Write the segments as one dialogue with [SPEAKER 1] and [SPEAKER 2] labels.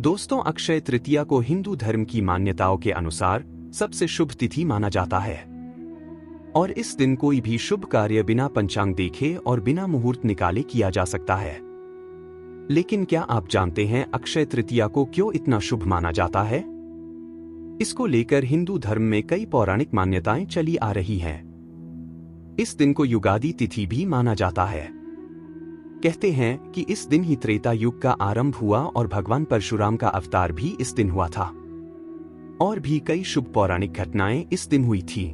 [SPEAKER 1] दोस्तों, अक्षय तृतीया को हिंदू धर्म की मान्यताओं के अनुसार सबसे शुभ तिथि माना जाता है और इस दिन कोई भी शुभ कार्य बिना पंचांग देखे और बिना मुहूर्त निकाले किया जा सकता है। लेकिन क्या आप जानते हैं अक्षय तृतीया को क्यों इतना शुभ माना जाता है? इसको लेकर हिंदू धर्म में कई पौराणिक मान्यताएं चली आ रही हैं। इस दिन को युगादि तिथि भी माना जाता है। कहते हैं कि इस दिन ही त्रेता युग का आरंभ हुआ और भगवान परशुराम का अवतार भी इस दिन हुआ था। और भी कई शुभ पौराणिक घटनाएं इस दिन हुई थी।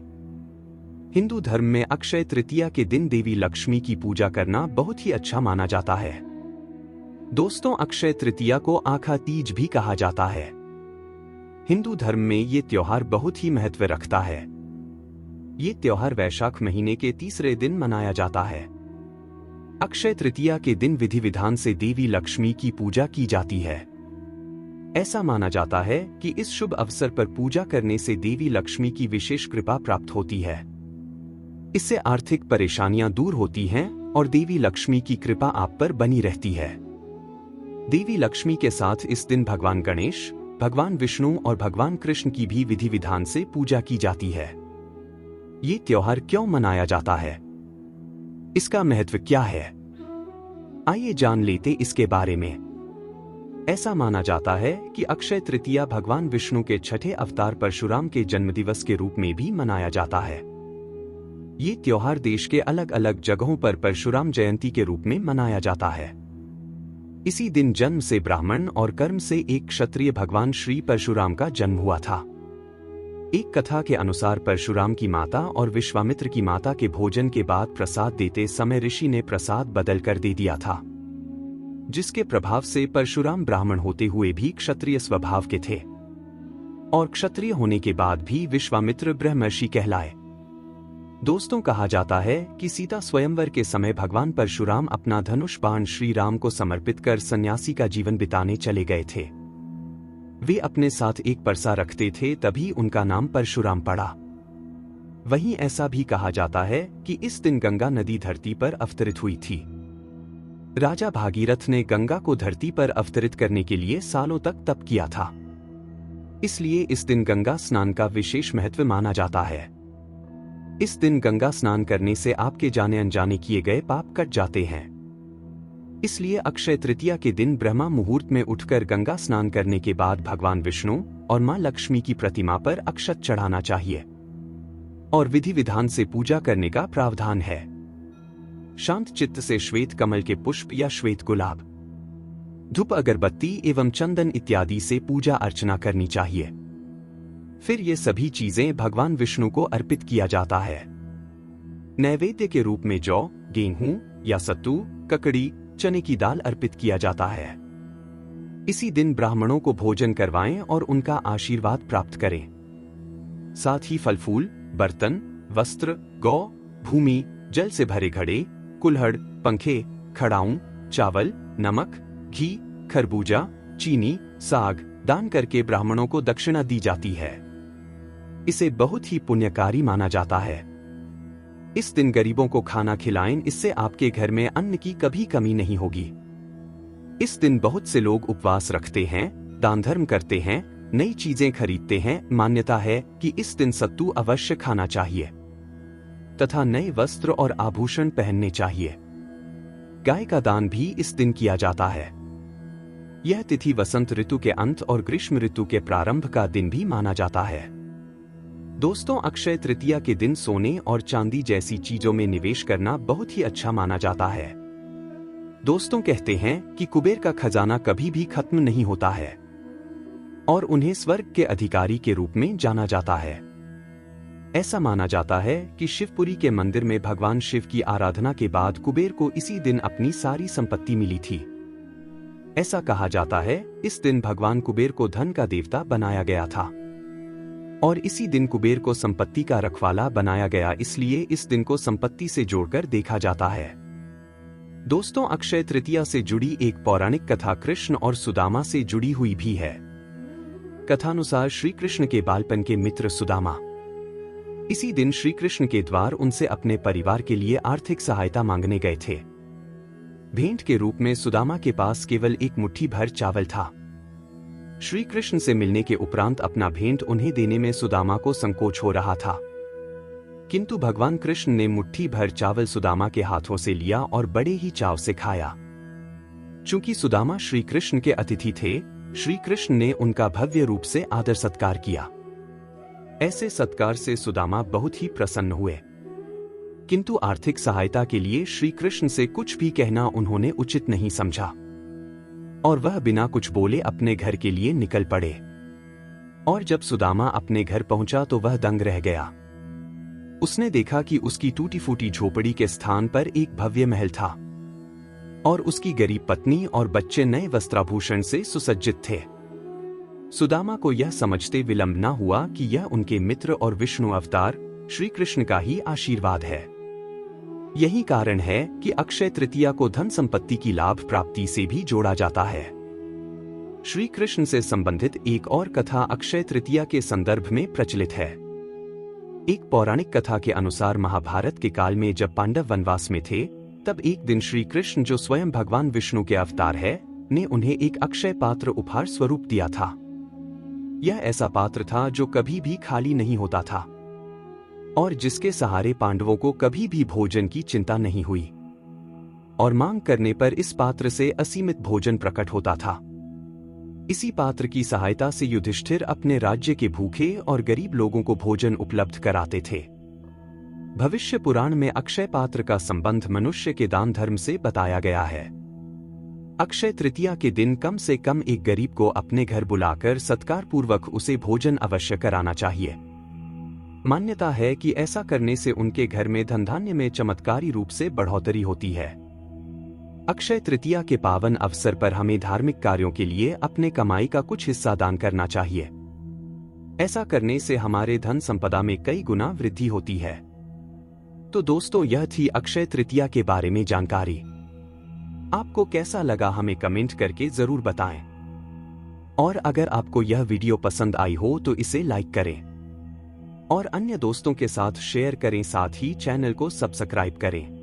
[SPEAKER 1] हिंदू धर्म में अक्षय तृतीया के दिन देवी लक्ष्मी की पूजा करना बहुत ही अच्छा माना जाता है। दोस्तों, अक्षय तृतीया को आखा तीज भी कहा जाता है। हिंदू धर्म में ये त्योहार बहुत ही महत्व रखता है। ये त्योहार वैशाख महीने के तीसरे दिन मनाया जाता है। अक्षय तृतीया के दिन विधि विधान से देवी लक्ष्मी की पूजा की जाती है। ऐसा माना जाता है कि इस शुभ अवसर पर पूजा करने से देवी लक्ष्मी की विशेष कृपा प्राप्त होती है। इससे आर्थिक परेशानियां दूर होती हैं और देवी लक्ष्मी की कृपा आप पर बनी रहती है। देवी लक्ष्मी के साथ इस दिन भगवान गणेश, भगवान विष्णु और भगवान कृष्ण की भी विधि विधान से पूजा की जाती है। ये त्योहार क्यों मनाया जाता है? इसका महत्व क्या है? आइए जान लेते इसके बारे में। ऐसा माना जाता है कि अक्षय तृतीया भगवान विष्णु के छठे अवतार परशुराम के जन्मदिवस के रूप में भी मनाया जाता है। ये त्योहार देश के अलग अलग जगहों पर परशुराम जयंती के रूप में मनाया जाता है। इसी दिन जन्म से ब्राह्मण और कर्म से एक क्षत्रिय भगवान श्री परशुराम का जन्म हुआ था। एक कथा के अनुसार परशुराम की माता और विश्वामित्र की माता के भोजन के बाद प्रसाद देते समय ऋषि ने प्रसाद बदल कर दे दिया था, जिसके प्रभाव से परशुराम ब्राह्मण होते हुए भी क्षत्रिय स्वभाव के थे और क्षत्रिय होने के बाद भी विश्वामित्र ब्रह्मर्षि कहलाए। दोस्तों, कहा जाता है कि सीता स्वयंवर के समय भगवान परशुराम अपना धनुष बाण श्री राम को समर्पित कर सन्यासी का जीवन बिताने चले गए थे। वे अपने साथ एक परसा रखते थे, तभी उनका नाम परशुराम पड़ा। वहीं ऐसा भी कहा जाता है कि इस दिन गंगा नदी धरती पर अवतरित हुई थी। राजा भागीरथ ने गंगा को धरती पर अवतरित करने के लिए सालों तक तप किया था। इसलिए इस दिन गंगा स्नान का विशेष महत्व माना जाता है। इस दिन गंगा स्नान करने से आपके जाने अनजाने किए गए पाप कट जाते हैं। इसलिए अक्षय तृतीया के दिन ब्रह्मा मुहूर्त में उठकर गंगा स्नान करने के बाद भगवान विष्णु और मां लक्ष्मी की प्रतिमा पर अक्षत चढ़ाना चाहिए और विधि विधान से पूजा करने का प्रावधान है। शांत चित्त से श्वेत कमल के पुष्प या श्वेत गुलाब, धूप, अगरबत्ती एवं चंदन इत्यादि से पूजा अर्चना करनी चाहिए। फिर ये सभी चीजें भगवान विष्णु को अर्पित किया जाता है। नैवेद्य के रूप में जौ, गेहूं या सत्तू, ककड़ी, चने की दाल अर्पित किया जाता है। इसी दिन ब्राह्मणों को भोजन करवाएं और उनका आशीर्वाद प्राप्त करें। साथ ही फल फूल, बर्तन, वस्त्र, गौ, भूमि, जल से भरे घड़े, कुल्हड़, पंखे, खड़ाऊं, चावल, नमक, घी, खरबूजा, चीनी, साग दान करके ब्राह्मणों को दक्षिणा दी जाती है। इसे बहुत ही पुण्यकारी माना जाता है। इस दिन गरीबों को खाना खिलाएं, इससे आपके घर में अन्न की कभी कमी नहीं होगी। इस दिन बहुत से लोग उपवास रखते हैं, दान धर्म करते हैं, नई चीजें खरीदते हैं। मान्यता है कि इस दिन सत्तू अवश्य खाना चाहिए तथा नए वस्त्र और आभूषण पहनने चाहिए। गाय का दान भी इस दिन किया जाता है। यह तिथि वसंत ऋतु के अंत और ग्रीष्म ऋतु के प्रारंभ का दिन भी माना जाता है। दोस्तों, अक्षय तृतीया के दिन सोने और चांदी जैसी चीजों में निवेश करना बहुत ही अच्छा माना जाता है। दोस्तों, कहते हैं कि कुबेर का खजाना कभी भी खत्म नहीं होता है और उन्हें स्वर्ग के अधिकारी के रूप में जाना जाता है। ऐसा माना जाता है कि शिवपुरी के मंदिर में भगवान शिव की आराधना के बाद कुबेर को इसी दिन अपनी सारी संपत्ति मिली थी। ऐसा कहा जाता है इस दिन भगवान कुबेर को धन का देवता बनाया गया था और इसी दिन कुबेर को संपत्ति का रखवाला बनाया गया, इसलिए इस दिन को संपत्ति से जोड़कर देखा जाता है। दोस्तों, अक्षय तृतीया से जुड़ी एक पौराणिक कथा कृष्ण और सुदामा से जुड़ी हुई भी है। कथानुसार श्री कृष्ण के बालपन के मित्र सुदामा इसी दिन श्री कृष्ण के द्वार उनसे अपने परिवार के लिए आर्थिक सहायता मांगने गए थे। भेंट के रूप में सुदामा के पास केवल एक मुट्ठी भर चावल था। श्री कृष्ण से मिलने के उपरांत अपना भेंट उन्हें देने में सुदामा को संकोच हो रहा था, किंतु भगवान कृष्ण ने मुट्ठी भर चावल सुदामा के हाथों से लिया और बड़े ही चाव से खाया। चूंकि सुदामा श्री कृष्ण के अतिथि थे, श्री कृष्ण ने उनका भव्य रूप से आदर सत्कार किया। ऐसे सत्कार से सुदामा बहुत ही प्रसन्न हुए, किंतु आर्थिक सहायता के लिए श्री कृष्ण से कुछ भी कहना उन्होंने उचित नहीं समझा और वह बिना कुछ बोले अपने घर के लिए निकल पड़े। और जब सुदामा अपने घर पहुंचा तो वह दंग रह गया। उसने देखा कि उसकी टूटी फूटी झोपड़ी के स्थान पर एक भव्य महल था और उसकी गरीब पत्नी और बच्चे नए वस्त्राभूषण से सुसज्जित थे। सुदामा को यह समझते विलंब न हुआ कि यह उनके मित्र और विष्णु अवतार श्री कृष्ण का ही आशीर्वाद है। यही कारण है कि अक्षय तृतीया को धन संपत्ति की लाभ प्राप्ति से भी जोड़ा जाता है। श्री कृष्ण से संबंधित एक और कथा अक्षय तृतीया के संदर्भ में प्रचलित है। एक पौराणिक कथा के अनुसार महाभारत के काल में जब पांडव वनवास में थे, तब एक दिन श्री कृष्ण, जो स्वयं भगवान विष्णु के अवतार है, ने उन्हें एक अक्षय पात्र उपहार स्वरूप दिया था। यह ऐसा पात्र था जो कभी भी खाली नहीं होता था और जिसके सहारे पांडवों को कभी भी भोजन की चिंता नहीं हुई और मांग करने पर इस पात्र से असीमित भोजन प्रकट होता था। इसी पात्र की सहायता से युधिष्ठिर अपने राज्य के भूखे और गरीब लोगों को भोजन उपलब्ध कराते थे। भविष्य पुराण में अक्षय पात्र का संबंध मनुष्य के दान धर्म से बताया गया है। अक्षय तृतीया के दिन कम से कम एक गरीब को अपने घर बुलाकर सत्कार पूर्वक उसे भोजन अवश्य कराना चाहिए। मान्यता है कि ऐसा करने से उनके घर में धन धान्य में चमत्कारी रूप से बढ़ोतरी होती है। अक्षय तृतीया के पावन अवसर पर हमें धार्मिक कार्यों के लिए अपने कमाई का कुछ हिस्सा दान करना चाहिए। ऐसा करने से हमारे धन संपदा में कई गुना वृद्धि होती है। तो दोस्तों, यह थी अक्षय तृतीया के बारे में जानकारी। आपको कैसा लगा हमें कमेंट करके जरूर बताएं। और अगर आपको यह वीडियो पसंद आई हो तो इसे लाइक करें और अन्य दोस्तों के साथ शेयर करें, साथ ही चैनल को सब्सक्राइब करें।